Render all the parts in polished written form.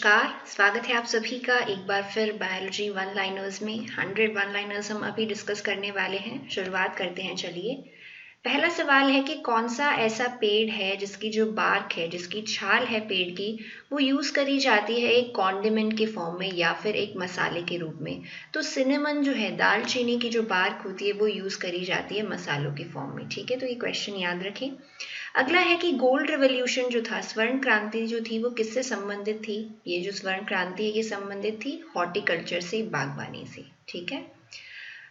नमस्कार, स्वागत है आप सभी का एक बार फिर बायोलॉजी वन लाइनर्स में। 100 वन लाइनर्स हम अभी डिस्कस करने वाले हैं। शुरुआत करते हैं। चलिए, पहला सवाल है कि कौन सा ऐसा पेड़ है जिसकी जो बार्क है, जिसकी छाल है पेड़ की, वो यूज़ करी जाती है एक कॉन्डिमेंट के फॉर्म में या फिर एक मसाले के रूप में। तो सिनेमन जो है, दालचीनी की जो बार्क होती है, वो यूज़ करी जाती है मसालों के फॉर्म में। ठीक है, तो ये क्वेश्चन याद रखें। अगला है कि गोल्ड रिवॉल्यूशन जो था, स्वर्ण क्रांति जो थी, वो किससे संबंधित थी? ये जो स्वर्ण क्रांति है, ये संबंधित थी हॉर्टिकल्चर से, बागवानी से। ठीक है।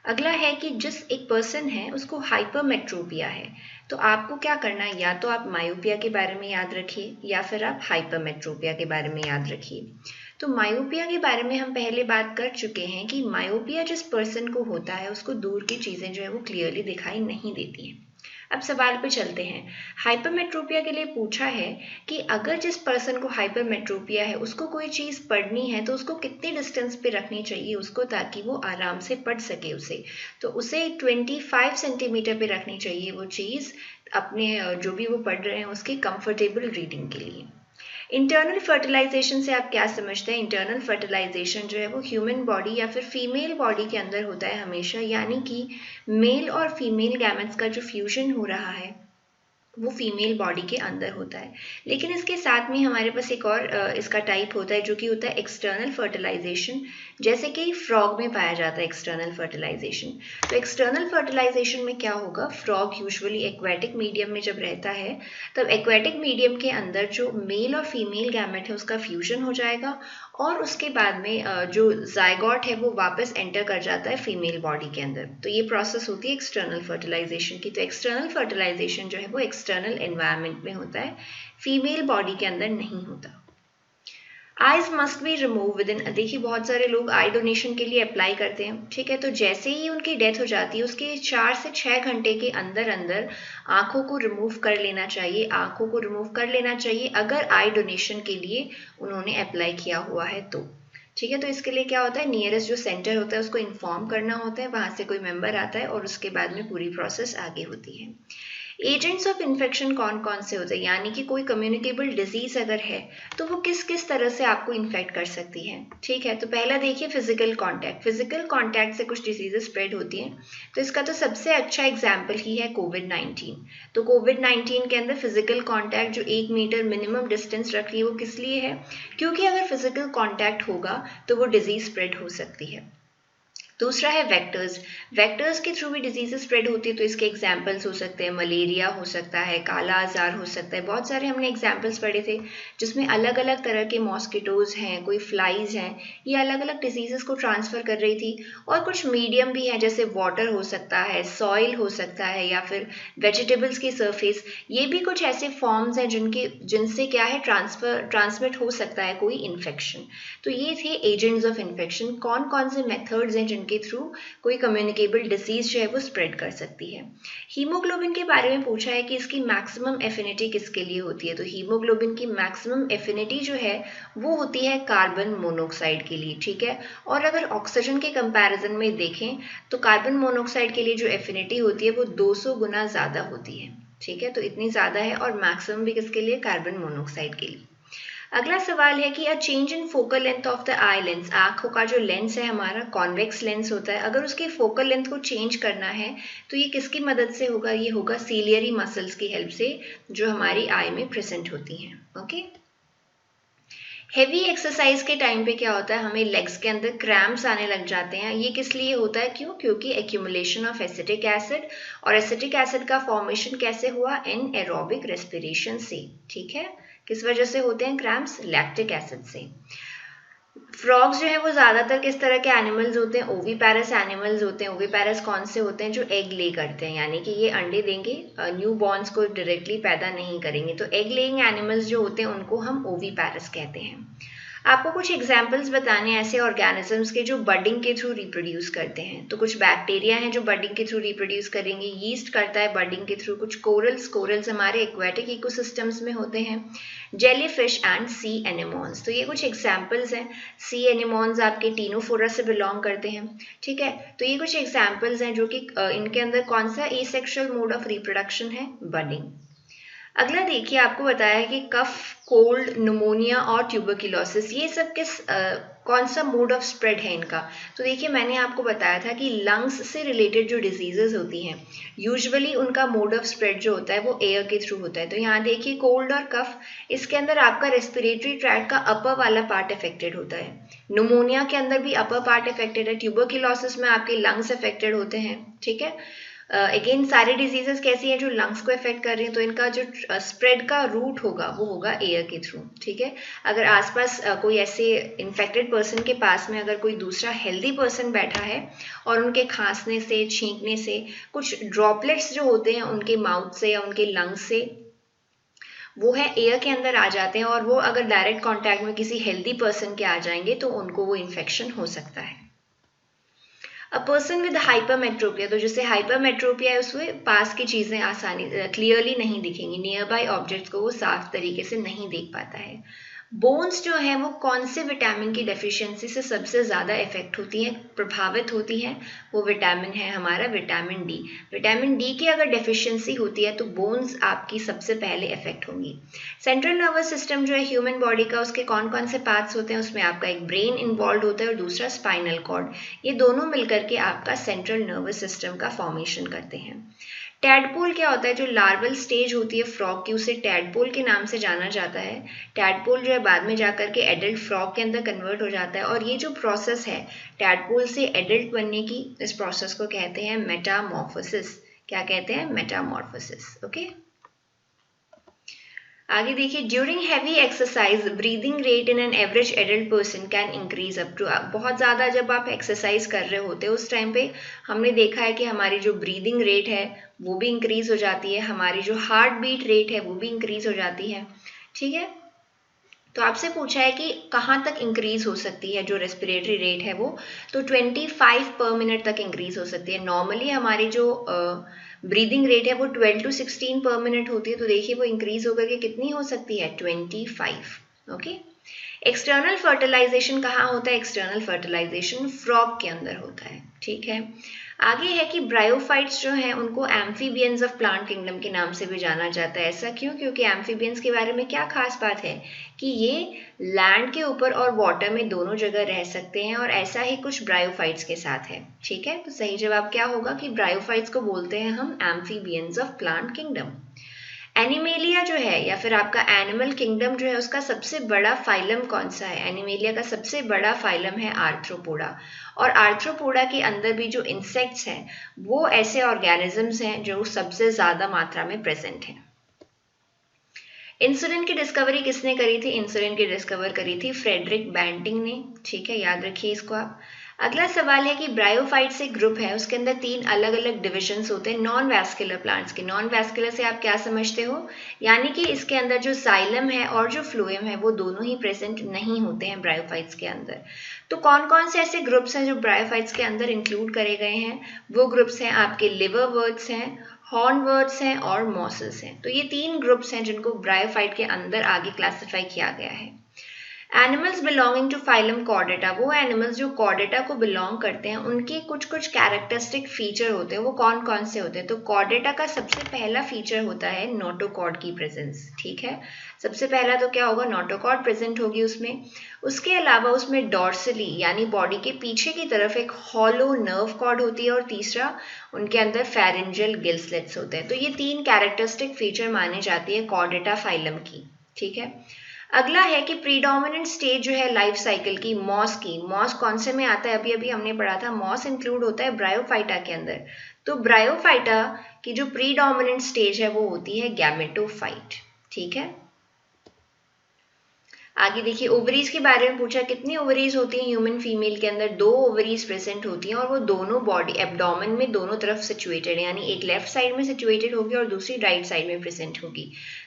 अगला है कि जिस एक पर्सन है उसको हाइपरमेट्रोपिया है, तो आपको क्या करना है, या तो आप मायोपिया के बारे में याद रखिए या फिर आप हाइपरमेट्रोपिया के बारे में याद रखिए। तो मायोपिया के बारे में हम पहले बात कर चुके हैं कि मायोपिया जिस पर्सन को होता है उसको दूर की चीज़ें जो है वो क्लियरली दिखाई नहीं देती हैं। अब सवाल पे चलते हैं। हाइपरमेट्रोपिया के लिए पूछा है कि अगर जिस पर्सन को हाइपरमेट्रोपिया है उसको कोई चीज़ पढ़नी है तो उसको कितनी डिस्टेंस पे रखनी चाहिए उसको, ताकि वो आराम से पढ़ सके उसे। तो उसे 25 सेंटीमीटर पे रखनी चाहिए वो चीज़, अपने जो भी वो पढ़ रहे हैं उसकी कंफर्टेबल रीडिंग के लिए। इंटरनल फर्टिलाइजेशन से आप क्या समझते हैं? इंटरनल फर्टिलाइजेशन जो है वो ह्यूमन बॉडी या फिर फीमेल बॉडी के अंदर होता है हमेशा, यानी कि मेल और फीमेल गैमेट्स का जो फ्यूजन हो रहा है वो फीमेल बॉडी के अंदर होता है। लेकिन इसके साथ में हमारे पास एक और इसका टाइप होता है जो कि होता है एक्सटर्नल फर्टिलाइजेशन, जैसे कि फ्रॉग में पाया जाता है एक्सटर्नल फर्टिलाइजेशन। तो एक्सटर्नल फर्टिलाइजेशन में क्या होगा, फ्रॉग यूजुअली एक्वेटिक मीडियम में जब रहता है तब एक्वेटिक मीडियम के अंदर जो मेल और फीमेल गैमेट है उसका फ्यूजन हो जाएगा और उसके बाद में जो जायगोट है वो वापस एंटर कर जाता है फीमेल बॉडी के अंदर। तो ये प्रोसेस होती है एक्सटर्नल फर्टिलाइजेशन की। तो एक्सटर्नल फर्टिलाइजेशन जो है वो एक्सटर्नल एनवायरनमेंट में होता है, फीमेल बॉडी के अंदर नहीं होता। Eyes must be remove with in, देखिए बहुत सारे लोग आई डोनेशन के लिए अप्लाई करते हैं। ठीक है, तो जैसे ही उनकी डेथ हो जाती है उसके 4 से 6 घंटे के अंदर अंदर आंखों को रिमूव कर लेना चाहिए, आंखों को रिमूव कर लेना चाहिए अगर आई डोनेशन के लिए उन्होंने अप्लाई किया हुआ है तो। ठीक है, तो इसके लिए क्या होता है, नियरेस्ट जो सेंटर होता है उसको इन्फॉर्म करना होता है, वहां से कोई मेंबर आता है और उसके बाद में पूरी प्रोसेस आगे होती है। एजेंट्स ऑफ इन्फेक्शन कौन कौन से होते हैं, यानी कि कोई कम्युनिकेबल डिजीज अगर है तो वो किस किस तरह से आपको इन्फेक्ट कर सकती है। ठीक है, तो पहला देखिए फिजिकल कांटेक्ट। फिजिकल कांटेक्ट से कुछ डिजीजेस स्प्रेड होती हैं, तो इसका तो सबसे अच्छा एग्जाम्पल ही है कोविड-19। तो कोविड-19 के अंदर फिजिकल कांटेक्ट जो 1 मीटर मिनिमम डिस्टेंस रख रही है वो किस लिए है, क्योंकि अगर फिजिकल कांटेक्ट होगा तो वो डिजीज स्प्रेड हो सकती है। दूसरा है वेक्टर्स। वेक्टर्स के थ्रू भी डिजीजेस स्प्रेड होती है, तो इसके एग्जाम्पल्स हो सकते हैं मलेरिया हो सकता है, काला आजार हो सकता है। बहुत सारे हमने एग्जाम्पल्स पढ़े थे जिसमें अलग अलग तरह के मॉस्किटोज हैं, कोई फ्लाइज हैं, ये अलग अलग डिजीजेस को ट्रांसफर कर रही थी। और कुछ मीडियम भी है, जैसे वाटर हो सकता है, सॉइल हो सकता है, या फिर वेजिटेबल्स की सरफेस। ये भी कुछ ऐसे फॉर्म्स हैं जिनसे क्या है ट्रांसमिट हो सकता है कोई इन्फेक्शन। तो ये थे एजेंट्स ऑफ इन्फेक्शन, कौन कौन से मेथड्स हैं जिनके थ्रू कोई कम्युनिकेबल डिजीज जो है वो स्प्रेड कर सकती है। हीमोग्लोबिन के बारे में पूछा है कि इसकी मैक्सिमम एफिनिटी किसके लिए होती है। तो हीमोग्लोबिन की मैक्सिमम एफिनिटी जो है वो होती है कार्बन मोनोऑक्साइड के लिए। ठीक है, और अगर ऑक्सीजन के कंपैरिजन में देखें तो कार्बन मोनोऑक्साइड के लिए जो एफिनिटी होती है वो 200 गुना ज़्यादा होती है। ठीक है, तो इतनी ज़्यादा है, और मैक्सिमम भी किसके लिए, कार्बन मोनोऑक्साइड के लिए। अगला सवाल है कि a change in focal length of the eye lens, आंखों का जो लेंस है हमारा कॉन्वेक्स लेंस होता है, अगर उसकी फोकल लेंथ को चेंज करना है तो ये किसकी मदद से होगा, ये होगा सीलियरी मसल्स की हेल्प से जो हमारी आई में प्रेजेंट होती हैं। ओके, हेवी एक्सरसाइज के टाइम पे क्या होता है, हमें लेग्स के अंदर क्रैम्प्स आने लग जाते हैं। ये किस लिए होता है, क्योंकि एक्यूमुलेशन ऑफ एसिटिक एसिड, और एसिटिक एसिड का फॉर्मेशन कैसे हुआ, इन एरोबिक रेस्पिरेशन से। ठीक है, किस वजह से होते हैं क्रैम्प्स, लैक्टिक एसिड से। फ्रॉग्स जो है वो ज़्यादातर किस तरह के एनिमल्स होते हैं, ओवीपैरस एनिमल्स होते हैं। ओवीपैरस कौन से होते हैं, जो एग ले करते हैं, यानी कि ये अंडे देंगे, न्यू बॉर्न्स को डायरेक्टली पैदा नहीं करेंगे। तो एग लेइंग एनिमल्स जो होते हैं उनको हम ओवीपैरस कहते हैं। आपको कुछ एग्जाम्पल्स बताने हैं ऐसे ऑर्गेनिजम्स के जो बडिंग के थ्रू रिप्रोड्यूस करते हैं। तो कुछ बैक्टीरिया हैं जो बडिंग के थ्रू रिप्रोड्यूस करेंगे, यीस्ट करता है बडिंग के थ्रू, कुछ कोरल्स हमारे एक्वेटिक इकोसिस्टम्स में होते हैं, जेलीफिश एंड सी एनेमोन्स। तो ये कुछ एग्जाम्पल्स हैं। सी एनेमोन्स आपके टीनोफोरा से बिलोंग करते हैं। ठीक है, तो ये कुछ एग्जाम्पल्स हैं जो कि इनके अंदर कौन सा एसेक्सुअल मोड ऑफ रिप्रोडक्शन है, बडिंग। अगला देखिए, आपको बताया है कि कफ, कोल्ड, न्यूमोनिया और ट्यूबरक्लोसिस ये सब कौन सा मोड ऑफ स्प्रेड है इनका। तो देखिए, मैंने आपको बताया था कि लंग्स से रिलेटेड जो डिजीजेज होती हैं यूजुअली उनका मोड ऑफ स्प्रेड जो होता है वो एयर के थ्रू होता है। तो यहाँ देखिए, कोल्ड और कफ, इसके अंदर आपका रेस्पिरेटरी ट्रैक्ट का अपर वाला पार्ट अफेक्टेड होता है। न्यूमोनिया के अंदर भी अपर पार्ट अफेक्टेड है। ट्यूबरक्लोसिस में आपके लंग्स अफेक्टेड होते हैं। ठीक है, अगेन सारे डिजीजेस कैसी हैं जो लंग्स को इफेक्ट कर रही हैं, तो इनका जो स्प्रेड का रूट होगा वो होगा एयर के थ्रू। ठीक है, अगर आसपास कोई ऐसे इन्फेक्टेड पर्सन के पास में अगर कोई दूसरा हेल्दी पर्सन बैठा है और उनके खांसने से, छींकने से कुछ ड्रॉपलेट्स जो होते हैं उनके माउथ से या उनके लंग्स से वो है एयर के अंदर आ जाते हैं, और वो अगर डायरेक्ट कांटेक्ट में किसी हेल्दी पर्सन के आ जाएंगे तो उनको वो इन्फेक्शन हो सकता है। अ पर्सन विद हाइपरमेट्रोपिया, तो जैसे हाइपरमेट्रोपिया है उसमें पास की चीज़ें आसानी क्लियरली नहीं दिखेंगी, नियर बाय ऑब्जेक्ट्स को वो साफ तरीके से नहीं देख पाता है। बोन्स जो है वो कौन से विटामिन की डेफिशिएंसी से सबसे ज़्यादा इफेक्ट होती हैं, प्रभावित होती हैं, वो विटामिन है हमारा विटामिन डी। विटामिन डी की अगर डेफिशिएंसी होती है तो बोन्स आपकी सबसे पहले इफेक्ट होंगी। सेंट्रल नर्वस सिस्टम जो है ह्यूमन बॉडी का, उसके कौन कौन से पार्ट्स होते हैं, उसमें आपका एक ब्रेन इन्वॉल्व होता है और दूसरा स्पाइनल कॉर्ड। ये दोनों मिलकर के आपका सेंट्रल नर्वस सिस्टम का फॉर्मेशन करते हैं। टैडपोल क्या होता है, जो लार्वल स्टेज होती है फ्रॉग की, उसे टैडपोल के नाम से जाना जाता है। टैडपोल जो है बाद में जाकर के एडल्ट फ्रॉग के अंदर कन्वर्ट हो जाता है, और ये जो प्रोसेस है टैडपोल से एडल्ट बनने की, इस प्रोसेस को कहते हैं मेटामॉर्फोसिस। क्या कहते हैं? मेटामॉर्फोसिस। ओके, आगे देखिए, during heavy exercise breathing rate in an average adult person can increase up to, बहुत ज़्यादा जब आप एक्सरसाइज कर रहे होते हो उस टाइम पे हमने देखा है कि हमारी जो ब्रीदिंग रेट है वो भी इंक्रीज हो जाती है, हमारी जो हार्ट बीट रेट है वो भी इंक्रीज हो जाती है। ठीक है, तो आपसे पूछा है कि कहाँ तक इंक्रीज हो सकती है जो रेस्पिरेटरी रेट है वो, तो 25 पर मिनट तक इंक्रीज हो सकती है। नॉर्मली हमारी जो ब्रीदिंग रेट है वो 12 to 16 पर मिनट होती है, तो देखिए वो इंक्रीज होकर के कितनी हो सकती है? 25। ओके, एक्सटर्नल फर्टिलाइजेशन कहाँ होता है? एक्सटर्नल फर्टिलाइजेशन फ्रॉग के अंदर होता है। ठीक है, आगे है कि ब्रायोफाइट्स जो हैं उनको एम्फीबियंस ऑफ प्लांट किंगडम के नाम से भी जाना जाता है। ऐसा क्यों? क्योंकि एम्फीबियंस के बारे में क्या खास बात है कि ये लैंड के ऊपर और वाटर में दोनों जगह रह सकते हैं, और ऐसा ही कुछ ब्रायोफाइट्स के साथ है। ठीक है, तो सही जवाब क्या होगा कि ब्रायोफाइट्स को बोलते हैं हम amphibians of plant kingdom. Animalia जो है या फिर आपका एनिमल किंगडम जो है उसका सबसे बड़ा फाइलम कौन सा है? एनिमेलिया का सबसे बड़ा फाइलम है आर्थ्रोपोडा, और आर्थ्रोपोडा के अंदर भी जो इंसेक्ट्स हैं वो ऐसे ऑर्गेनिजम्स हैं जो सबसे ज्यादा मात्रा में प्रेजेंट हैं। इंसुलिन की डिस्कवरी किसने करी थी? इंसुलिन की डिस्कवर करी थी फ्रेडरिक बैंटिंग ने। ठीक है, याद रखिए इसको आप। अगला सवाल है कि ब्रायोफाइट्स एक ग्रुप है, उसके अंदर 3 अलग अलग डिविजन्स होते हैं नॉन वैस्कुलर प्लांट्स के। नॉन वैस्कुलर से आप क्या समझते हो? यानी कि इसके अंदर जो जाइलम है और जो फ्लोएम है वो दोनों ही प्रेजेंट नहीं होते हैं ब्रायोफाइट्स के अंदर। तो कौन कौन से ऐसे ग्रुप्स हैं जो ब्रायोफाइट्स के अंदर इंक्लूड करे गए हैं? वो ग्रुप्स हैं आपके लिवरवर्ट्स हैं, हॉर्नवर्ट्स हैं और मॉसल्स हैं। तो ये 3 ग्रुप्स हैं जिनको ब्रायोफाइट के अंदर आगे क्लासिफाई किया गया है। Animals belonging to phylum chordata, वो एनिमल्स जो कॉर्डेटा को बिलोंग करते हैं उनके कुछ कुछ कैरेक्टरिस्टिक फीचर होते हैं, वो कौन कौन से होते हैं? तो कॉर्डेटा का सबसे पहला फीचर होता है नोटोकॉर्ड की प्रेजेंस। ठीक है, सबसे पहला तो क्या होगा? नोटोकॉर्ड प्रेजेंट होगी उसमें। उसके अलावा उसमें डॉर्सली यानी बॉडी के पीछे की तरफ एक हॉलो नर्व कॉर्ड होती है, और तीसरा उनके अंदर फेरेंजियल गिलस्लेट्स होते हैं। तो ये 3 कैरेक्टरिस्टिक फीचर मानी जाती है कॉर्डेटा फाइलम की। ठीक है, अगला है कि प्रीडोमिनेंट स्टेज जो है लाइफ साइकिल की मॉस की, मॉस कौन से में आता है? अभी अभी हमने पढ़ा था मॉस इंक्लूड होता है ब्रायोफाइटा के अंदर। तो ब्रायोफाइटा की जो प्रीडोमिनेंट स्टेज है वो होती है गैमेटोफाइट। ठीक है, आगे देखिए, ओवरीज के बारे में पूछा, कितनी ओवरीज होती हैं ह्यूमन फीमेल के अंदर? 2 ओवरीज प्रेजेंट होती हैं, और वो दोनों बॉडी एब्डोमेन में दोनों तरफ सिचुएटेड है, यानी एक लेफ्ट साइड में सिचुएटेड होगी और दूसरी राइट साइड में प्रेजेंट होगी।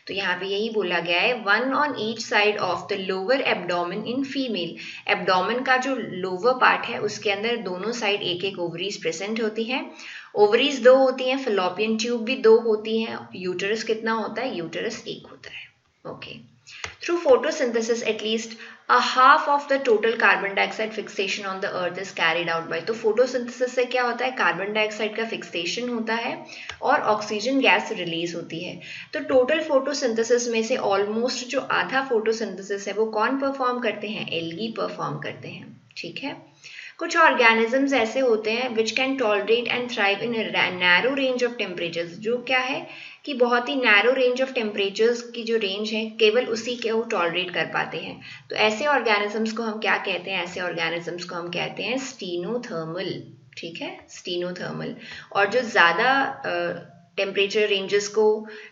तो यहाँ पे यही बोला गया है, 1 on each side of the lower abdomen in female. Abdomen का जो लोअर पार्ट है उसके अंदर दोनों साइड एक एक ओवरीज प्रेजेंट होती है। ओवरीज 2 होती हैं, फेलोपियन ट्यूब भी 2 होती हैं। यूटरस कितना होता है? यूटरस 1 होता है। Okay, Through photosynthesis, at least a half of the total carbon dioxide fixation on the earth is carried out by. तो photosynthesis से क्या होता है, कार्बन डाइऑक्साइड का फिक्सेशन होता है और ऑक्सीजन गैस रिलीज होती है. तो टोटल फोटोसिंथेसिस में से ऑलमोस्ट जो आधा फोटोसिंथेसिस है वो कौन परफॉर्म करते हैं, एल्गी परफॉर्म करते हैं. ठीक है. कुछ ऑर्गेनिजम्स ऐसे होते हैं which can tolerate and thrive in narrow range of temperatures, जो क्या है कि बहुत ही नैरो रेंज ऑफ टेम्परेचर्स की जो रेंज है केवल उसी के वो टॉलरेट कर पाते हैं. तो ऐसे ऑर्गेनिजम्स को हम क्या कहते हैं, ऐसे ऑर्गेनिजम्स को हम कहते हैं स्टीनोथर्मल. ठीक है, स्टीनोथर्मल. और जो ज़्यादा टेम्परेचर रेंजेस को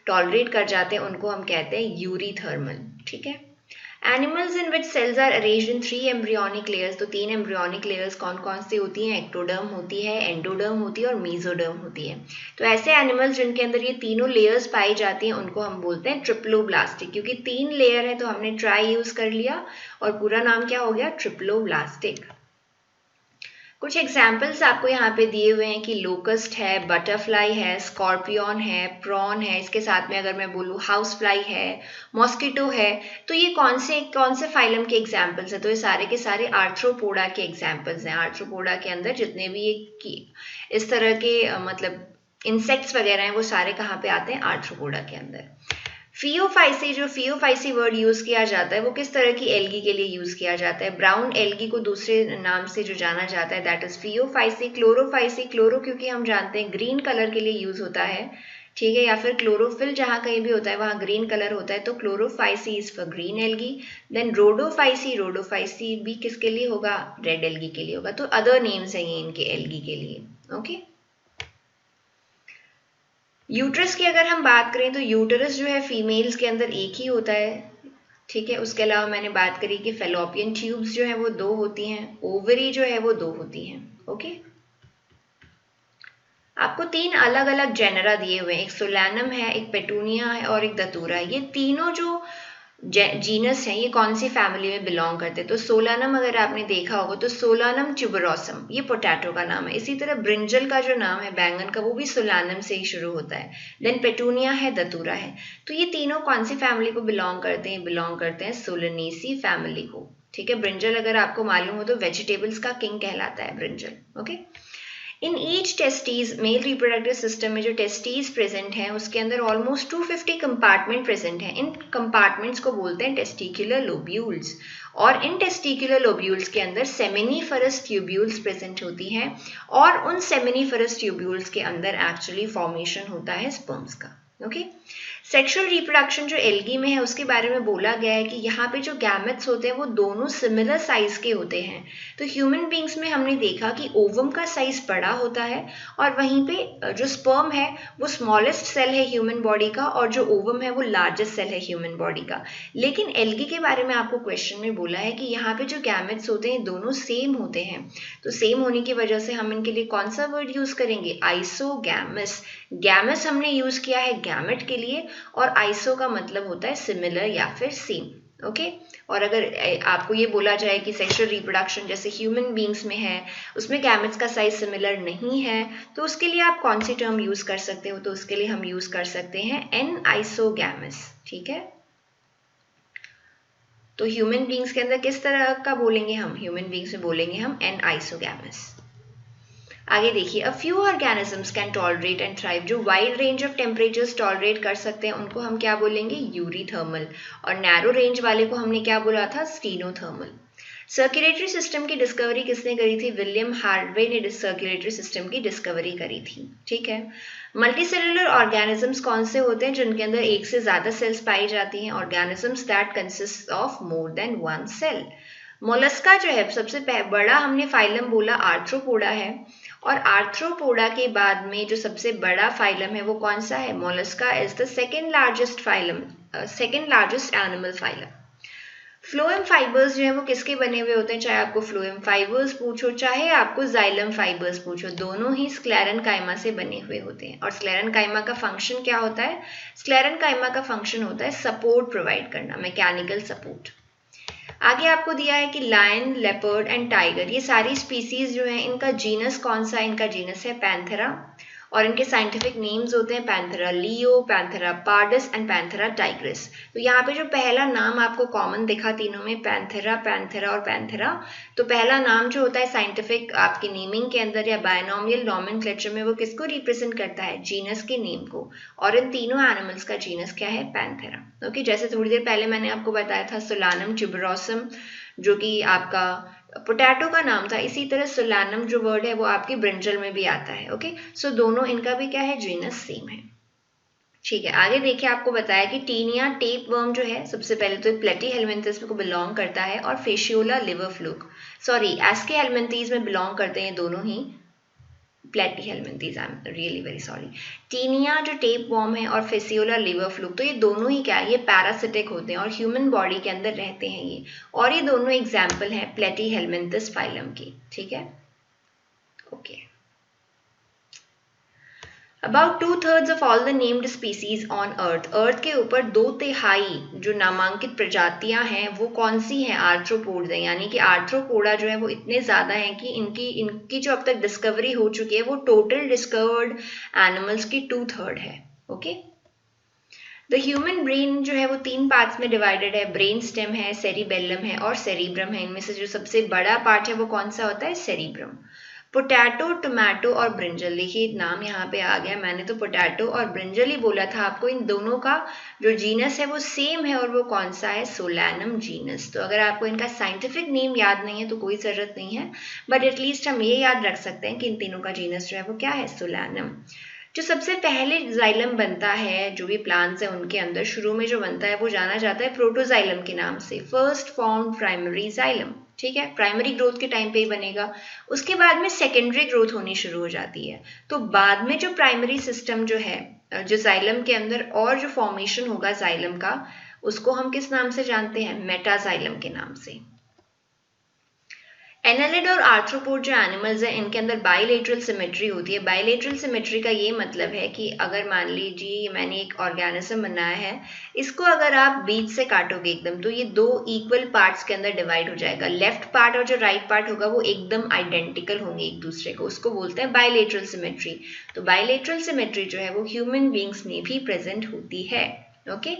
टॉलरेट कर जाते हैं उनको हम कहते हैं यूरीथर्मल. ठीक है. Animals in which cells are arranged in 3 embryonic layers, तो 3 embryonic layers कौन कौन सी होती हैं, एक्टोडर्म होती है, एंडोडर्म होती है और मीजोडर्म होती है. तो ऐसे एनिमल्स जिनके अंदर ये तीनों लेयर्स पाई जाती हैं उनको हम बोलते हैं ट्रिप्लोब्लास्टिक. क्योंकि 3 लेयर है तो हमने ट्राई यूज कर लिया और पूरा नाम क्या हो गया, ट्रिप्लोब्लास्टिक. कुछ एग्जाम्पल्स आपको यहाँ पे दिए हुए हैं कि लोकस्ट है, बटरफ्लाई है, स्कॉर्पियन है, प्रॉन है, इसके साथ में अगर मैं बोलूँ हाउस फ्लाई है, मॉस्किटो है. तो ये कौन से फाइलम के एग्जाम्पल्स हैं, तो ये सारे के सारे आर्थ्रोपोडा के एग्जाम्पल्स हैं. आर्थ्रोपोडा के अंदर जितने भी इस तरह के मतलब इंसेक्ट्स वगैरह हैं वो सारे कहाँ पे आते हैं, आर्थ्रोपोडा के अंदर. फियोफाइसी, जो फियोफाइसी वर्ड यूज किया जाता है वो किस तरह की एल्गी के लिए यूज किया जाता है, ब्राउन एल्गी को दूसरे नाम से जो जाना जाता है that is Phaeophyceae. Chlorophyceae, chloro क्योंकि हम जानते हैं ग्रीन कलर के लिए यूज होता है. ठीक है. या फिर क्लोरोफिल जहाँ कहीं भी होता है वहाँ ग्रीन कलर होता है, तो chlorophyceae is for green algae. Then rhodophyceae, rhodophyceae भी किसके लिए होगा, रेड एल्गी के लिए होगा. तो अदर नेम्स हैं ये इनके एल्गी के लिए. ओके. यूट्रस की अगर हम बात करें तो यूटरस जो है फीमेल्स के अंदर एक ही होता है. ठीक है. उसके अलावा मैंने बात करी कि फेलोपियन ट्यूब्स जो है वो 2 होती हैं, ओवरी जो है वो 2 होती हैं. ओके. आपको 3 अलग अलग जेनरा दिए हुए हैं, एक सोलैनम है, एक पेटूनिया है और एक दतूरा है. ये तीनों जो जीनस हैं ये कौन सी फैमिली में बिलोंग करते हैं, तो सोलानम अगर आपने देखा होगा तो सोलानम ट्यूबरोसम ये पोटैटो का नाम है. इसी तरह ब्रिंजल का जो नाम है बैंगन का वो भी सोलानम से ही शुरू होता है. देन पेटूनिया है, दतूरा है. तो ये तीनों कौन सी फैमिली को बिलोंग करते हैं, बिलोंग करते हैं सोलनेसी फैमिली को. ठीक है. ब्रिंजल अगर आपको मालूम हो तो वेजिटेबल्स का किंग कहलाता है brinjal. Okay. In each testes, male reproductive system में जो टेस्टीज प्रेजेंट हैं उसके अंदर ऑलमोस्ट 250 कंपार्टमेंट प्रेजेंट हैं. इन कंपार्टमेंट्स को बोलते हैं टेस्टिकुलर लोब्यूल्स. और इन टेस्टिकुलर लोब्यूल्स के अंदर सेमिनिफरस ट्यूब्यूल्स प्रेजेंट होती हैं और उन सेमिनिफरस ट्यूब्यूल्स के अंदर एक्चुअली फॉर्मेशन होता है स्पर्म्स का. ओके. सेक्सुअल रिप्रोडक्शन जो एल्गी में है उसके बारे में बोला गया है कि यहाँ पे जो गैमेट्स होते हैं वो दोनों सिमिलर साइज के होते हैं. तो ह्यूमन बींग्स में हमने देखा कि ओवम का साइज बड़ा होता है और वहीं पे जो स्पर्म है वो स्मॉलेस्ट सेल है ह्यूमन बॉडी का और जो ओवम है वो लार्जेस्ट सेल है ह्यूमन बॉडी का. लेकिन एल्गी के बारे में आपको क्वेश्चन में बोला है कि यहाँ पे जो गैमेट्स होते हैं दोनों सेम होते हैं. तो सेम होने की वजह से हम इनके लिए कौन सा वर्ड यूज करेंगे, आइसोगैमस. गैमस हमने यूज किया है गैमेट के लिए और आइसो का मतलब होता है सिमिलर या फिर सेम. ओके. और अगर आपको ये बोला जाए कि सेक्सुअल रिप्रोडक्शन जैसे ह्यूमन बींग्स में है उसमें गैमेट्स का साइज सिमिलर नहीं है तो उसके लिए आप कौन सी टर्म यूज कर सकते हो, तो उसके लिए हम यूज कर सकते हैं एन आइसोगैमस. ठीक है. तो ह्यूमन बींग्स के अंदर किस तरह का बोलेंगे हम, ह्यूमन बींग्स में बोलेंगे हम एन आइसोगैमस. आगे देखिए, a few organisms can tolerate and thrive. जो wide range of temperatures tolerate कर सकते हैं उनको हम क्या बोलेंगे, यूरीथर्मल. और नैरो रेंज वाले को हमने क्या बोला था, स्टीनोथर्मल. सर्कुलेटरी सिस्टम की डिस्कवरी किसने करी थी, विलियम हार्वे ने सर्कुलेटरी सिस्टम की डिस्कवरी करी थी. ठीक है. मल्टीसेलुलर ऑर्गेनिजम्स कौन से होते हैं जिनके अंदर एक से ज्यादा सेल्स पाई जाती हैं, organisms that consist of more than one cell. Mollusca जो है सबसे बड़ा हमने फाइलम बोला आर्थ्रोपोडा है और आर्थ्रोपोडा के बाद में जो सबसे बड़ा फाइलम है वो कौन सा है, Mollusca is the second largest phylum, second largest animal phylum. Phloem fibres जो है वो किसके बने हुए होते हैं, चाहे आपको फ्लोएम फाइबर्स पूछो चाहे आपको जाइलम फाइबर्स पूछो, दोनों ही स्क्लेरेनकाइमा से बने हुए होते हैं. और स्क्लेरेनकाइमा का फंक्शन क्या होता है, स्क्लेरेनकाइमा का फंक्शन होता है सपोर्ट प्रोवाइड करना, मैकेनिकल सपोर्ट. आगे आपको दिया है कि लायन, लेपर्ड एंड टाइगर ये सारी स्पीसीज जो है इनका जीनस कौन सा है, इनका जीनस है पैंथेरा. और इनके साइंटिफिक नेम्स होते हैं Panthera leo, Panthera pardus and Panthera Tigris. तो यहाँ पे जो पहला नाम आपको कॉमन दिखा तीनों में, पैंथेरा, पैंथेरा और पैंथेरा, तो पहला नाम जो होता है साइंटिफिक आपकी नेमिंग के अंदर या बायनोमियल नॉमेनक्लेचर में वो किसको रिप्रेजेंट करता है, जीनस के नेम को। और इन तीनों एनिमल्स का जीनस क्या है, पैंथेरा। ओके, जैसे थोड़ी देर पहले मैंने आपको बताया था सोलानम ट्यूबरोसम जो कि आपका पोटैटो का नाम था, इसी तरह सोलानम जो वर्ड है वो आपके ब्रिंजल में भी आता है। ओके, सो दोनों इनका भी क्या है, जीनस सेम है। ठीक है, आगे देखिए आपको बताया कि टीनिया टेप वर्म जो है सबसे पहले तो प्लेटीहेल्मिन्थेस को बिलोंग करता है और Fasciola liver fluke, sorry Aschelminthes में बिलोंग करते हैं दोनों ही, Platyhelminthes, I am really very sorry. Taenia जो टेप वॉर्म है और फेसियोला लिवर फ्लूक, तो ये दोनों ही क्या है, ये पैरासिटिक होते हैं और ह्यूमन बॉडी के अंदर रहते हैं ये, और ये दोनों एग्जाम्पल हैं प्लेटीहेल्मिन्थेस फाइलम की। ठीक है, okay. About 2/3 of all the named species on Earth, अर्थ के ऊपर 2/3 जो नामांकित प्रजातियां हैं वो कौन सी हैं, आर्थ्रोपोड्स हैं। यानी कि आर्थ्रोपोडा जो है वो इतने ज़्यादा हैं कि इनकी जो अब तक डिस्कवरी हो चुकी है वो टोटल डिस्कवर्ड एनिमल्स की 2/3 है। ओके, द ह्यूमन ब्रेन जो है वो 3 पार्ट्स में डिवाइडेड है, ब्रेन स्टेम है, सेरिबेलम है और सेरिब्रम है। इनमें से जो सबसे बड़ा पार्ट है वो कौन सा होता है, सेरिब्रम। पोटैटो, टोमेटो और ब्रिंजल, देखिए नाम यहाँ पे आ गया, मैंने तो पोटैटो और ब्रिंजल ही बोला था आपको। इन दोनों का जो जीनस है वो सेम है और वो कौन सा है, सोलानम जीनस। तो अगर आपको इनका साइंटिफिक नेम याद नहीं है तो कोई ज़रूरत नहीं है, बट एटलीस्ट हम ये याद रख सकते हैं कि इन तीनों का जीनस जो है वो क्या है, सोलानम। जो सबसे पहले जाइलम बनता है, जो भी प्लांट्स है उनके अंदर शुरू में जो बनता है वो जाना जाता है प्रोटोजाइलम के नाम से, फर्स्ट फॉर्म प्राइमरी जाइलम। ठीक है, प्राइमरी ग्रोथ के टाइम पे ही बनेगा, उसके बाद में सेकेंडरी ग्रोथ होनी शुरू हो जाती है। तो बाद में जो प्राइमरी सिस्टम जो है, जो जाइलम के अंदर और जो फॉर्मेशन होगा जाइलम का, उसको हम किस नाम से जानते हैं, मेटाजाइलम के नाम से। एनालिड और आर्थ्रोपोड जो एनिमल्स हैं इनके अंदर बाइलेटरल सिमेट्री होती है। बाइलेटरल सिमेट्री का ये मतलब है कि अगर मान लीजिए मैंने एक ऑर्गेनिज्म बनाया है, इसको अगर आप बीच से काटोगे एकदम, तो ये 2 इक्वल पार्ट्स के अंदर डिवाइड हो जाएगा। लेफ्ट पार्ट और जो राइट पार्ट होगा वो एकदम आइडेंटिकल होंगे एक दूसरे को, उसको बोलते हैं बाइलेटरल सिमेट्री। तो बाइलेटरल सिमेट्री जो है वो ह्यूमन बींग्स में भी प्रेजेंट होती है। Okay,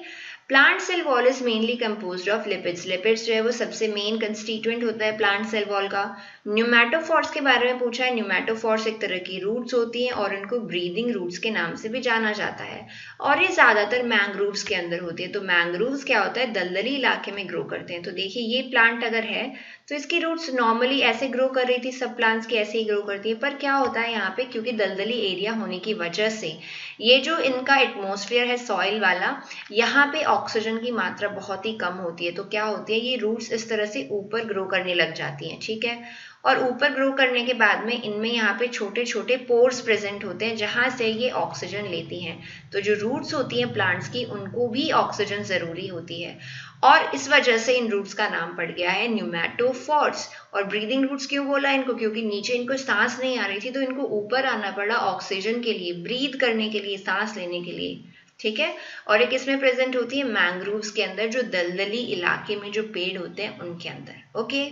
plant cell wall is mainly composed of lipids. Lipids जो है वो सबसे मेन कंस्टिट्यूएंट होता है प्लांट सेल वॉल का। न्यूमैटोफोर्स के बारे में पूछा है, न्यूमैटोफोर्स एक तरह की रूट्स होती हैं और इनको ब्रीदिंग रूट्स के नाम से भी जाना जाता है, और ये ज़्यादातर मैंग्रोव्स के अंदर होती है। तो मैंग्रोव्स क्या होता है, दलदली इलाके में ग्रो करते हैं। तो देखिए ये प्लांट अगर है तो इसकी रूट्स नॉर्मली ऐसे ग्रो कर रही थी, सब प्लांट्स की ऐसे ही ग्रो करती है, पर क्या होता है यहाँ पे, क्योंकि दलदली एरिया होने की वजह से ये जो इनका एटमॉस्फेयर है सॉइल वाला, यहाँ पे ऑक्सीजन की मात्रा बहुत ही कम होती है। तो क्या होती है, ये रूट्स इस तरह से ऊपर ग्रो करने लग जाती हैं। ठीक है, और ऊपर ग्रो करने के बाद में इनमें यहाँ पे छोटे छोटे पोर्स प्रेजेंट होते हैं जहाँ से ये ऑक्सीजन लेती हैं। तो जो रूट्स होती हैं प्लांट्स की, उनको भी ऑक्सीजन ज़रूरी होती है, और इस वजह से इन रूट्स का नाम पड़ गया है न्यूमैटोफोर्स। और ब्रीदिंग रूट्स क्यों बोला इनको, क्योंकि नीचे इनको सांस नहीं आ रही थी तो इनको ऊपर आना पड़ा ऑक्सीजन के लिए, ब्रीद करने के लिए, सांस लेने के लिए। ठीक है, और एक इसमें प्रेजेंट होती है मैंग्रोव्स के अंदर, जो दलदली इलाके में जो पेड़ होते हैं उनके अंदर। ओके,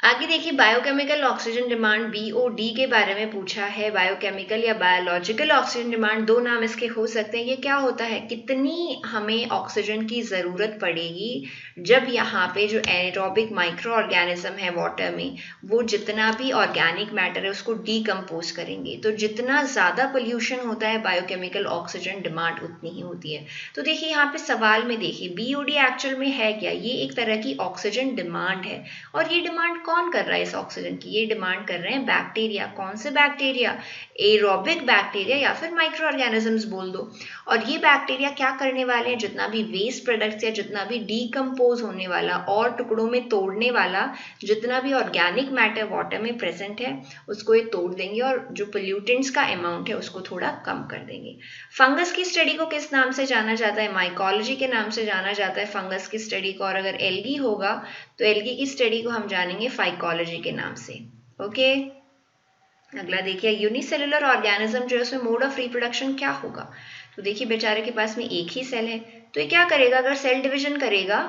आगे देखिए बायोकेमिकल ऑक्सीजन डिमांड, BOD के बारे में पूछा है। बायोकेमिकल या बायोलॉजिकल ऑक्सीजन डिमांड, 2 नाम इसके हो सकते हैं। ये क्या होता है, कितनी हमें ऑक्सीजन की ज़रूरत पड़ेगी जब यहाँ पे जो एनारोबिक माइक्रो ऑर्गेनिज्म है वाटर में, वो जितना भी ऑर्गेनिक मैटर है उसको डीकम्पोज करेंगे। तो जितना ज़्यादा पोल्यूशन होता है बायोकेमिकल ऑक्सीजन डिमांड उतनी ही होती है। तो देखिए यहाँ पे सवाल में देखिए BOD एक्चुअल में है क्या, ये एक तरह की ऑक्सीजन डिमांड है, और ये डिमांड कौन कर रहा है इस ऑक्सीजन की, ये डिमांड कर रहे हैं बैक्टीरिया। कौन से बैक्टीरिया, एरोबिक बैक्टीरिया या फिर माइक्रो ऑर्गेनिजम्स बोल दो। और ये बैक्टीरिया क्या करने वाले हैं, जितना भी वेस्ट प्रोडक्ट्स या जितना भी डीकम्पोज होने वाला और टुकड़ों में तोड़ने वाला जितना भी ऑर्गेनिक मैटर वाटर में प्रेजेंट है उसको ये तोड़ देंगे और जो पोल्यूटेंट्स का अमाउंट है उसको थोड़ा कम कर देंगे। फंगस की स्टडी को किस नाम से जाना जाता है, माइकोलॉजी के नाम से जाना जाता है फंगस की स्टडी को। और अगर एल्गी होगा तो एल्गी की स्टडी को हम जानेंगे फाइकोलॉजी के नाम से। ओके, अगला देखिए यूनिसेलुलर ऑर्गेनिज्म जो है उसमें मोड ऑफ रिप्रोडक्शन क्या होगा। तो देखिए बेचारे के पास में एक ही सेल है, तो ये क्या करेगा, अगर सेल डिवीजन करेगा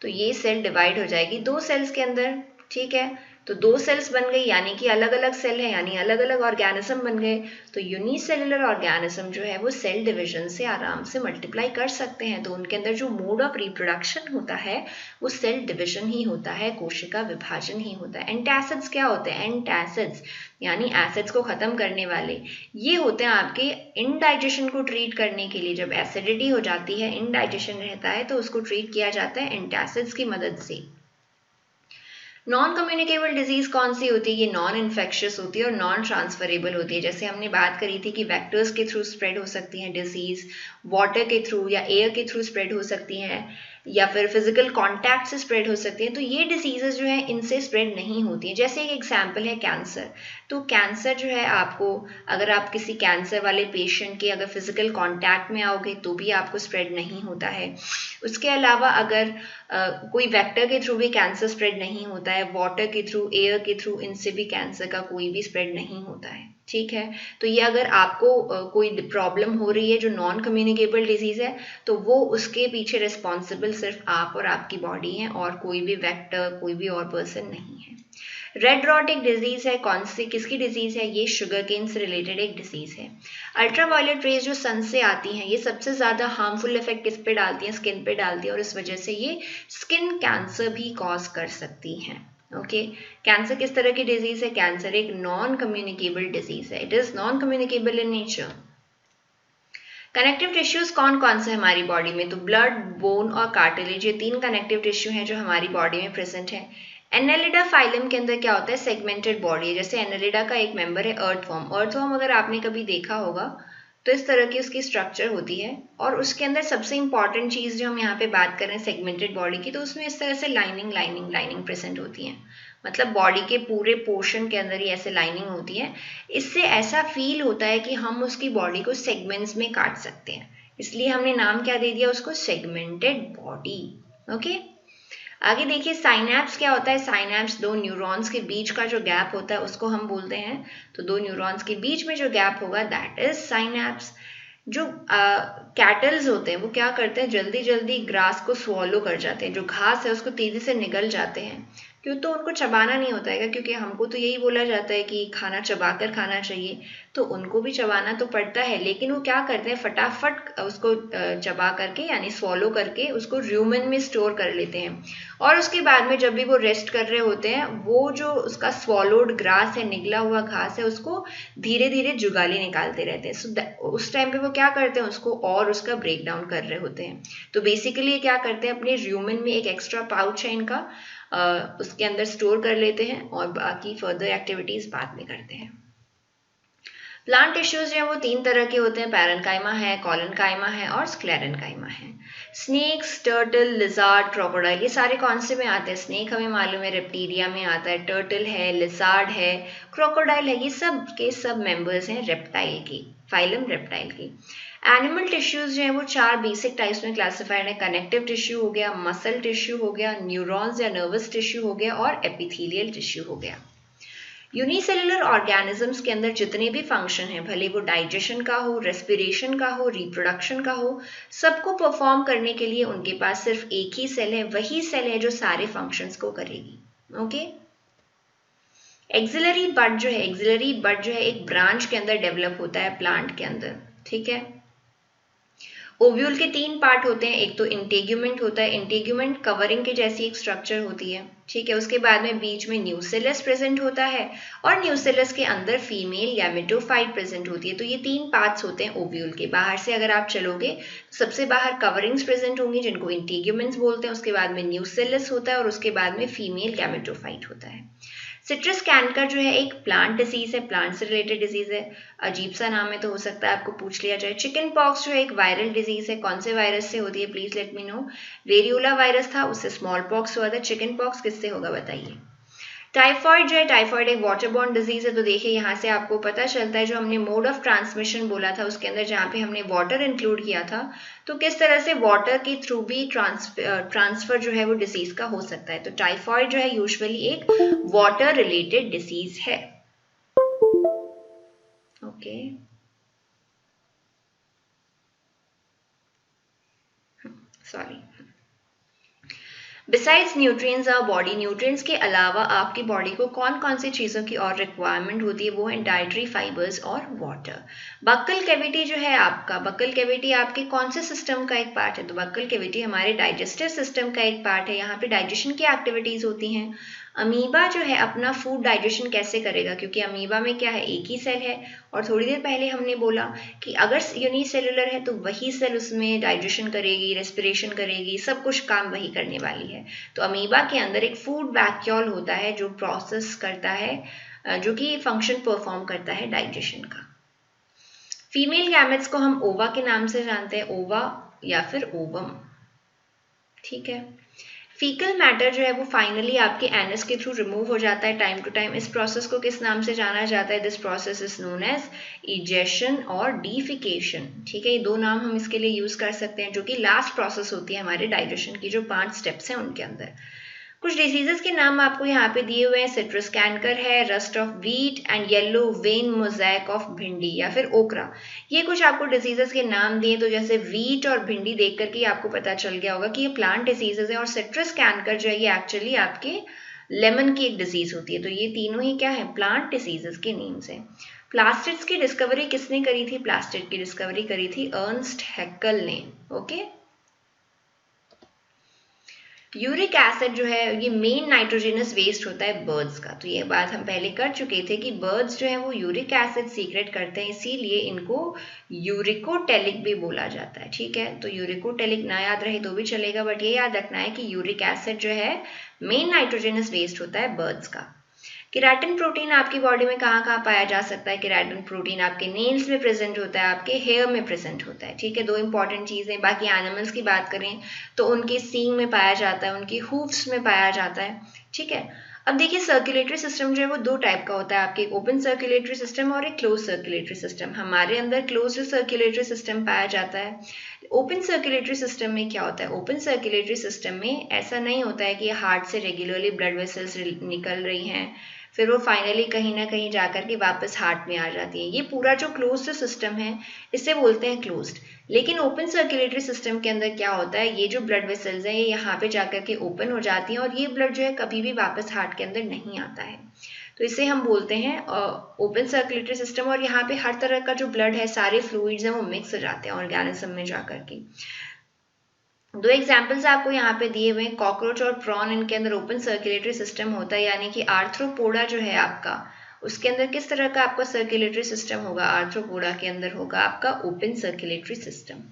तो ये सेल डिवाइड हो जाएगी 2 सेल्स के अंदर। ठीक है, तो 2 सेल्स बन गई यानी कि अलग अलग सेल है, यानी अलग अलग ऑर्गेनिज्म बन गए। तो यूनिसेलुलर ऑर्गेनिज्म जो है वो सेल डिविजन से आराम से मल्टीप्लाई कर सकते हैं। तो उनके अंदर जो मोड ऑफ रिप्रोडक्शन होता है वो सेल डिविजन ही होता है, कोशिका विभाजन ही होता है। एंटासिड्स क्या होते हैं? एंटासिड्स यानी एसिड्स को खत्म करने वाले, ये होते हैं आपके इनडाइजेशन को ट्रीट करने के लिए। जब एसिडिटी हो जाती है, इनडाइजेशन रहता है, तो उसको ट्रीट किया जाता है एंटासिड्स की मदद से। नॉन कम्युनिकेबल डिजीज कौन सी होती है? ये नॉन इन्फेक्शियस होती है और नॉन ट्रांसफरेबल होती है। जैसे हमने बात करी थी कि वेक्टर्स के थ्रू स्प्रेड हो सकती हैं डिजीज, वाटर के थ्रू या एयर के थ्रू स्प्रेड हो सकती हैं, या फिर फिजिकल कांटेक्ट से स्प्रेड हो सकती है। तो ये डिजीजेस जो है इनसे स्प्रेड नहीं होती हैं। जैसे एक एग्जांपल है कैंसर। तो कैंसर जो है आपको, अगर आप किसी कैंसर वाले पेशेंट के अगर फिजिकल कांटेक्ट में आओगे तो भी आपको स्प्रेड नहीं होता है। उसके अलावा अगर कोई वेक्टर के थ्रू भी कैंसर स्प्रेड नहीं होता है, वाटर के थ्रू, एयर के थ्रू, इनसे भी कैंसर का कोई भी स्प्रेड नहीं होता है। ठीक है, तो ये अगर आपको कोई प्रॉब्लम हो रही है जो नॉन कम्युनिकेबल डिजीज है, तो वो उसके पीछे रिस्पॉन्सिबल सिर्फ आप और आपकी बॉडी है, और कोई भी वेक्टर, कोई भी और पर्सन नहीं है। रेड रॉट एक डिजीज है। कौन सी, किसकी डिजीज है? ये शुगर केन से रिलेटेड एक डिजीज है। अल्ट्रावायलेट रेज जो सन से आती हैं, ये सबसे ज्यादा हार्मफुल इफेक्ट किस पे डालती हैं? स्किन पे डालती है, और इस वजह से ये स्किन कैंसर भी कॉज कर सकती हैं। ओके, कैंसर किस तरह की डिजीज है? कैंसर एक नॉन कम्युनिकेबल डिजीज है। It is non communicable in nature. Connective tissues कौन कौन से हमारी बॉडी में? तो ब्लड, बोन और कार्टिलेज, ये 3 कनेक्टिव टिश्यू हैं जो हमारी बॉडी में प्रेजेंट है। एनालिडा फाइलम के अंदर क्या होता है? Segmented body. जैसे एनालिडा का एक मेंबर है अर्थवर्म। अर्थवर्म अगर आपने कभी देखा होगा तो इस तरह की उसकी स्ट्रक्चर होती है, और उसके अंदर सबसे इंपॉर्टेंट चीज जो हम यहाँ पे बात कर रहे हैं सेगमेंटेड बॉडी की, तो उसमें इस तरह से लाइनिंग प्रेजेंट होती है। मतलब बॉडी के पूरे पोर्शन के अंदर ही ऐसे लाइनिंग होती है। इससे ऐसा फील होता है कि हम उसकी बॉडी को सेगमेंट्स में काट सकते हैं, इसलिए हमने नाम क्या दे दिया उसको? Segmented body. ओके, आगे देखिए साइनैप्स क्या होता है? साइनैप्स 2 न्यूरॉन्स के बीच का जो गैप होता है उसको हम बोलते हैं। तो 2 न्यूरॉन्स के बीच में जो गैप होगा दैट इज साइनैप्स। जो कैटल्स होते हैं वो क्या करते हैं? जल्दी जल्दी ग्रास को स्वॉलो कर जाते हैं, जो घास है उसको तेजी से निगल जाते हैं। क्यों? तो उनको चबाना नहीं होता है, क्योंकि हमको तो यही बोला जाता है कि खाना चबाकर खाना चाहिए, तो उनको भी चबाना तो पड़ता है, लेकिन वो क्या करते हैं? फटाफट उसको चबा करके यानी स्वॉलो करके उसको र्यूमेन में स्टोर कर लेते हैं, और उसके बाद में जब भी वो रेस्ट कर रहे होते हैं, वो जो उसका स्वॉलोड ग्रास है, निगला हुआ घास है, उसको धीरे धीरे जुगाली निकालते रहते हैं। सो उस टाइम पे वो क्या करते हैं? उसको और उसका ब्रेक डाउन कर रहे होते हैं। तो बेसिकली ये क्या करते हैं? अपने र्यूमेन में एक एक्स्ट्रा पाउच है इनका, उसके अंदर स्टोर कर लेते हैं, और बाकी फर्दर एक्टिविटीज बाद में करते हैं। प्लांट टिश्यूज जो है वो 3 तरह के होते हैं। पैरेन्काइमा है, कॉलनकाइमा है और स्क्लेरेन्काइमा है। स्नेक्स, टर्टल, लिजार्ड, क्रोकोडाइल, ये सारे कौन से में आते हैं? स्नेक हमें मालूम है रेप्टीलिया में आता है, टर्टल है, लिजार्ड है, क्रोकोडाइल है, ये सब के सब मेंबर्स हैं रेप्टाइल की, फाइलम रेप्टाइल की। एनिमल टिश्यूज जो है वो 4 बेसिक टाइप्स में क्लासिफाइड है। कनेक्टिव टिश्यू हो गया, मसल टिश्यू हो गया, न्यूरॉन्स या नर्वस टिश्यू हो गया, और एपिथेलियल टिश्यू हो गया। यूनिसेलुलर ऑर्गेनिजम्स के अंदर जितने भी फंक्शन हैं, भले वो डाइजेशन का हो, रेस्पिरेशन का हो, रिप्रोडक्शन का हो, सबको परफॉर्म करने के लिए उनके पास सिर्फ एक ही सेल है, वही सेल है जो सारे फंक्शंस को करेगी। ओके, एक्सिलरी बड जो है, एक्सिलरी बड जो है एक ब्रांच के अंदर डेवलप होता है प्लांट के अंदर। ठीक है, ओव्यूल के 3 पार्ट होते हैं। एक तो इंटेग्यूमेंट होता है, इंटेग्यूमेंट कवरिंग के जैसी एक स्ट्रक्चर होती है। ठीक है, उसके बाद में बीच में न्यूसेलस प्रेजेंट होता है, और न्यूसेलस के अंदर फीमेल गैमेटोफाइट प्रेजेंट होती है। तो ये 3 पार्ट्स होते हैं ओव्यूल के। बाहर से अगर आप चलोगे तो सबसे बाहर कवरिंग्स प्रेजेंट होंगी जिनको इंटेग्यूमेंट्स बोलते हैं, उसके बाद में न्यूसेलस होता है, और उसके बाद में फीमेल गैमेटोफाइट होता है। सिट्रस कैंकर जो है एक प्लांट डिजीज है, प्लांट से रिलेटेड डिजीज है। अजीब सा नाम है तो हो सकता है आपको पूछ लिया जाए। चिकन पॉक्स जो है एक वायरल डिजीज है। कौन से वायरस से होती है? Please let me know. Variola virus था, उससे स्मॉल पॉक्स हुआ था। चिकन पॉक्स किससे होगा बताइए? टाइफॉइड जो है, टाइफॉइड एक वाटरबॉर्न डिजीज है। तो देखिए यहाँ से आपको पता चलता है, जो हमने मोड ऑफ ट्रांसमिशन बोला था उसके अंदर जहाँ पे हमने वाटर इंक्लूड किया था, तो किस तरह से वाटर के थ्रू भी ट्रांसफर जो है वो डिजीज का हो सकता है। तो टाइफॉइड जो है यूजुअली एक वाटर रिलेटेड डिजीज है। Okay, sorry. Besides nutrients our body, nutrients के अलावा आपकी बॉडी को कौन कौन सी चीज़ों की और रिक्वायरमेंट होती है, वो है डाइटरी फाइबर्स और वाटर। बक्कल कैविटी जो है आपका, बक्कल कैविटी आपके कौन से सिस्टम का एक पार्ट है, तो बक्कल कैविटी हमारे डाइजेस्टिव सिस्टम का एक पार्ट है। यहाँ पे डाइजेशन की एक्टिविटीज होती हैं। अमीबा जो है अपना फूड डाइजेशन कैसे करेगा, क्योंकि अमीबा में क्या है, एक ही सेल है, और थोड़ी देर पहले हमने बोला कि अगर यूनिसेलुलर है तो वही सेल उसमें डाइजेशन करेगी, रेस्पिरेशन करेगी, सब कुछ काम वही करने वाली है। तो अमीबा के अंदर एक फूड वैक्यूल होता है जो प्रोसेस करता है, जो कि फंक्शन परफॉर्म करता है डाइजेशन का। फीमेल गैमेट्स को हम ओवा के नाम से जानते हैं, ओवा या फिर ओवम, ठीक है। फीकल मैटर जो है वो फाइनली आपके एनस के थ्रू रिमूव हो जाता है टाइम टू टाइम। इस प्रोसेस को किस नाम से जाना जाता है, this process is known as egestion और डीफिकेशन, ठीक है। ये दो नाम हम इसके लिए यूज कर सकते हैं, जो कि लास्ट प्रोसेस होती है हमारे डाइजेशन की, जो 5 स्टेप्स हैं उनके अंदर। कुछ डिजीजेस के नाम आपको यहाँ पे दिए हुए हैं, सिट्रस कैंकर है, rust of wheat and yellow vein mosaic of भिंडी या फिर ओकरा। ये कुछ आपको डिजीजेस के नाम दिए, तो जैसे व्हीट और भिंडी देख करके आपको पता चल गया होगा कि ये प्लांट डिजीजेस है, और सिट्रस कैंकर जो है ये एक्चुअली आपके लेमन की एक डिजीज होती है। तो ये तीनों ही क्या है, प्लांट डिजीजेस के नेम्स हैं। प्लास्टिड्स की डिस्कवरी किसने करी थी, प्लास्टिड की डिस्कवरी करी थी अर्नस्ट हैक्कल ने, ओके। यूरिक एसिड जो है ये मेन नाइट्रोजनस वेस्ट होता है बर्ड्स का। तो ये बात हम पहले कर चुके थे कि बर्ड्स जो है वो यूरिक एसिड सीक्रेट करते हैं, इसीलिए इनको यूरिकोटेलिक भी बोला जाता है, ठीक है। तो यूरिकोटेलिक ना याद रहे तो भी चलेगा, बट ये याद रखना है कि यूरिक एसिड जो है मेन नाइट्रोजनस वेस्ट होता है बर्ड्स का। केराटिन प्रोटीन आपकी बॉडी में कहाँ कहाँ पाया जा सकता है, केराटिन प्रोटीन आपके नेल्स में प्रेजेंट होता है, आपके हेयर में प्रेजेंट होता है, ठीक है। दो इंपॉर्टेंट चीज़ें। बाकी एनिमल्स की बात करें तो उनके सींग में पाया जाता है, उनकी हूफ्स में पाया जाता है, ठीक है। अब देखिए सर्कुलेटरी सिस्टम जो है वो दो टाइप का होता है, आपके एक ओपन सर्कुलेटरी सिस्टम और एक क्लोज सर्कुलेटरी सिस्टम। हमारे अंदर क्लोज सर्कुलेटरी सिस्टम पाया जाता है। ओपन सर्कुलेटरी सिस्टम में क्या होता है, ओपन सर्कुलेटरी सिस्टम में ऐसा नहीं होता है कि हार्ट से रेगुलरली ब्लड वेसल्स निकल रही हैं, फिर वो फाइनली कहीं ना कहीं जाकर के वापस हार्ट में आ जाती है। ये पूरा जो क्लोज्ड सिस्टम है इसे बोलते हैं क्लोज्ड। लेकिन ओपन सर्कुलेटरी सिस्टम के अंदर क्या होता है, ये जो ब्लड वेसल्स हैं ये यहाँ पे जाकर के ओपन हो जाती हैं, और ये ब्लड जो है कभी भी वापस हार्ट के अंदर नहीं आता है। तो इसे हम बोलते हैं ओपन सर्कुलेटरी सिस्टम। और यहाँ पे हर तरह का जो ब्लड है, सारे फ्लूइड्स हैं वो मिक्स हो जाते हैं ऑर्गेनिज्म में जाकर के। दो एग्जाम्पल्स आपको यहाँ पे दिए हुए हैं, कॉकरोच और प्रॉन, इनके अंदर ओपन सर्कुलेटरी सिस्टम होता है, यानी कि आर्थ्रोपोडा जो है आपका, उसके अंदर किस तरह का आपका सर्कुलेटरी सिस्टम होगा, आर्थ्रोपोडा के अंदर होगा आपका open circulatory system.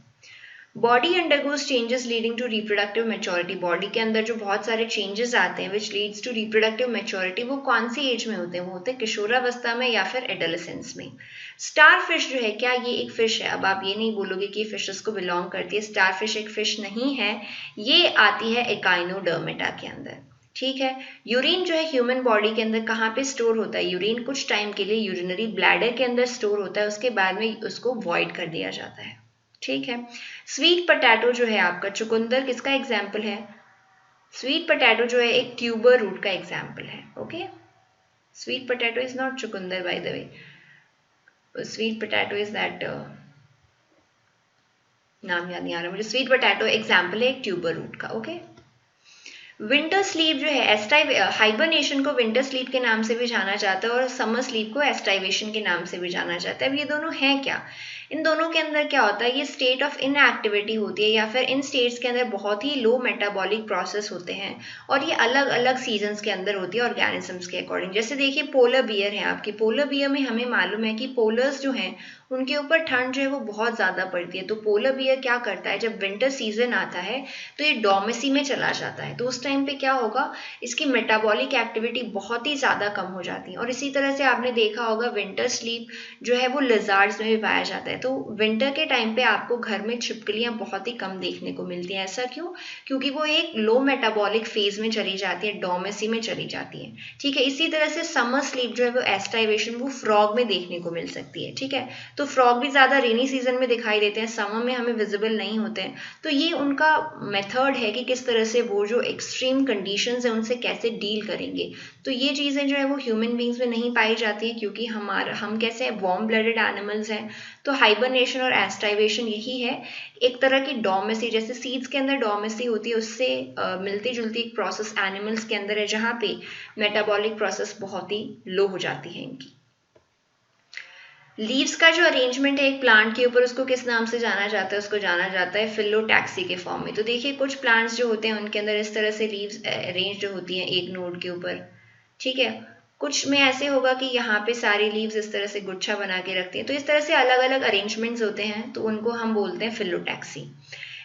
Body undergoes changes leading to reproductive maturity, body के अंदर जो बहुत सारे चेंजेस आते हैं which leads to reproductive maturity, वो कौन सी एज में होते हैं, वो होते हैं किशोरावस्था में या फिर एडोलेसेंस में। स्टार फिश जो है, क्या ये एक फिश है, अब आप ये नहीं बोलोगे कि फिशेस को बिलोंग करती है, स्टार फिश एक फिश नहीं है, ये आती है एकाइनोडर्मेटा के अंदर, ठीक है। यूरिन जो है ह्यूमन बॉडी के अंदर कहाँ पे स्टोर होता है, यूरिन कुछ टाइम के लिए यूरिनरी ब्लैडर के अंदर स्टोर होता है, उसके बाद में उसको वॉइड कर दिया जाता है, ठीक है। स्वीट पोटैटो जो है आपका, चुकंदर किसका एग्जाम्पल है, स्वीट पोटैटो जो है एक ट्यूबर रूट का एग्जाम्पल है, okay. Sweet potato is not चुकंदर by the way, sweet potato is that, नाम याद नहीं आ रहा मुझे, स्वीट पोटैटो एग्जाम्पल है एक ट्यूबर रूट का, ओके। विंटर स्लीप जो है, हाइबरनेशन को विंटर स्लीप के नाम से भी जाना जाता है, और समर स्लीप को एस्टाइवेशन के नाम से भी जाना जाता है। अब ये दोनों हैं क्या, इन दोनों के अंदर क्या होता है, ये स्टेट ऑफ इनएक्टिविटी होती है, या फिर इन स्टेट्स के अंदर बहुत ही लो मेटाबॉलिक प्रोसेस होते हैं, और ये अलग अलग सीजन्स के अंदर होती है ऑर्गेनिजम्स के अकॉर्डिंग। जैसे देखिए पोलर बियर है आपकी, पोलर बियर में हमें मालूम है कि पोलर्स जो हैं उनके ऊपर ठंड जो है वो बहुत ज़्यादा पड़ती है। तो पोलर बियर क्या करता है, जब विंटर सीजन आता है तो ये डोमेसी में चला जाता है, तो उस टाइम पे क्या होगा, इसकी मेटाबॉलिक एक्टिविटी बहुत ही ज़्यादा कम हो जाती है। और इसी तरह से आपने देखा होगा विंटर स्लीप जो है वो लिजार्ड्स में भी पाया जाता है। तो विंटर के टाइम पे आपको घर में छिपकलियाँ बहुत ही कम देखने को मिलती हैं। ऐसा क्यों, क्योंकि वो एक लो मेटाबॉलिक फेज में चली जाती है, डोमेसी में चली जाती है, ठीक है। इसी तरह से समर स्लीप जो है वो एस्टाइवेशन, वो फ्रॉग में देखने को मिल सकती है, ठीक है। तो फ्रॉग भी ज़्यादा रेनी सीजन में दिखाई देते हैं, समर में हमें विजिबल नहीं होते हैं। तो ये उनका मेथड है कि किस तरह से वो जो एक्सट्रीम कंडीशंस हैं उनसे कैसे डील करेंगे। तो ये चीज़ें जो है वो ह्यूमन बींग्स में नहीं पाई जाती हैं, क्योंकि हम कैसे हैं, वार्म ब्लडेड एनिमल्स हैं। तो हाइबरनेशन और एस्टाइवेशन यही है, एक तरह की डोमेसी, जैसे सीड्स के अंदर डोमेसी होती है, उससे मिलती जुलती एक प्रोसेस एनिमल्स के अंदर है, जहाँ पे मेटाबॉलिक प्रोसेस बहुत ही लो हो जाती है इनकी। लीव्स का जो अरेंजमेंट है एक प्लांट के ऊपर, उसको किस नाम से जाना जाता है, उसको जाना जाता है फिलोटैक्सी के फॉर्म में। तो देखिए कुछ प्लांट्स जो होते हैं उनके अंदर इस तरह से लीव्स अरेंज्ड होती हैं एक नोड के ऊपर, ठीक है। कुछ में ऐसे होगा कि यहाँ पे सारी लीव्स इस तरह से गुच्छा बना के रखती हैं। तो इस तरह से अलग अलग अरेंजमेंट्स होते हैं, तो उनको हम बोलते हैं फिलोटैक्सी।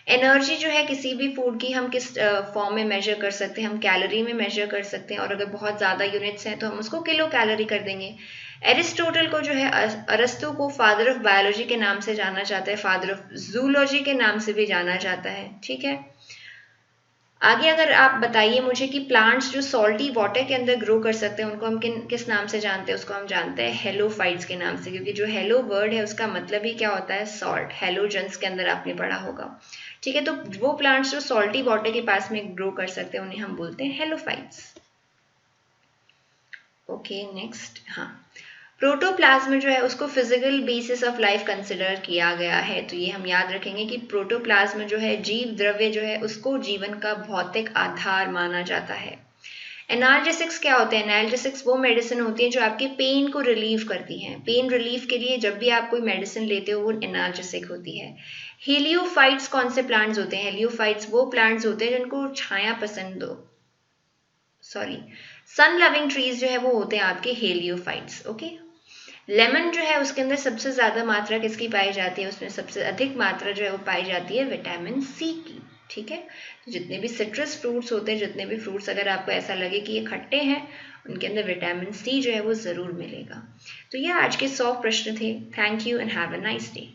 एनर्जी जो है किसी भी फूड की हम किस फॉर्म में मेजर कर सकते हैं, हम कैलोरी में मेजर कर सकते हैं, और अगर बहुत ज़्यादा यूनिट्स हैं तो हम उसको किलो कैलोरी कर देंगे। एरिस्टोटल को जो है, अरस्तु को फादर ऑफ बायोलॉजी के नाम से जाना जाता है, फादर ऑफ जूलॉजी के नाम से भी जाना जाता है, ठीक है। आगे अगर आप बताइए मुझे कि प्लांट्स जो सॉल्टी वाटर के अंदर ग्रो कर सकते हैं उनको हम किस नाम से जानते हैं, उसको हम जानते हैं हेलोफाइट्स के नाम से, क्योंकि जो हेलो वर्ड है उसका मतलब ही क्या होता है, सॉल्ट। हेलोजेंस के अंदर आपने पढ़ा होगा, ठीक है। तो वो प्लांट्स जो सॉल्टी वाटर के पास में ग्रो कर सकते हैं उन्हें हम बोलते हैं हेलोफाइट्स। ओके नेक्स्ट, हाँ, प्रोटोप्लाज्म जो है उसको physical basis of life consider किया गया है। तो ये हम याद रखेंगे कि प्रोटोप्लाज्म जो है, जीव द्रव्य जो है, उसको जीवन का भौतिक आधार माना जाता है। एनाल्जेसिक्स क्या होते हैं? एनाल्जेसिक्स वो मेडिसिन होती है जो आपके पेन को रिलीव करती हैं। पेन रिलीफ के लिए जब भी आप कोई मेडिसिन लेते हो वो एनाल्जेसिक होती है। हेलियोफाइट्स कौन से प्लांट्स होते हैं? हेलियोफाइट्स वो प्लांट्स होते हैं जिनको छाया पसंद हो, सन लविंग ट्रीज जो है वो होते हैं आपके हेलियोफाइट्स। ओके, लेमन जो है उसके अंदर सबसे ज्यादा मात्रा किसकी पाई जाती है? उसमें सबसे अधिक मात्रा जो है वो पाई जाती है विटामिन सी की, ठीक है। तो जितने भी सिट्रस फ्रूट्स होते हैं, जितने भी फ्रूट्स अगर आपको ऐसा लगे कि ये खट्टे हैं, उनके अंदर विटामिन सी जो है वो जरूर मिलेगा। तो ये आज के 100 प्रश्न थे। Thank you and have a nice day.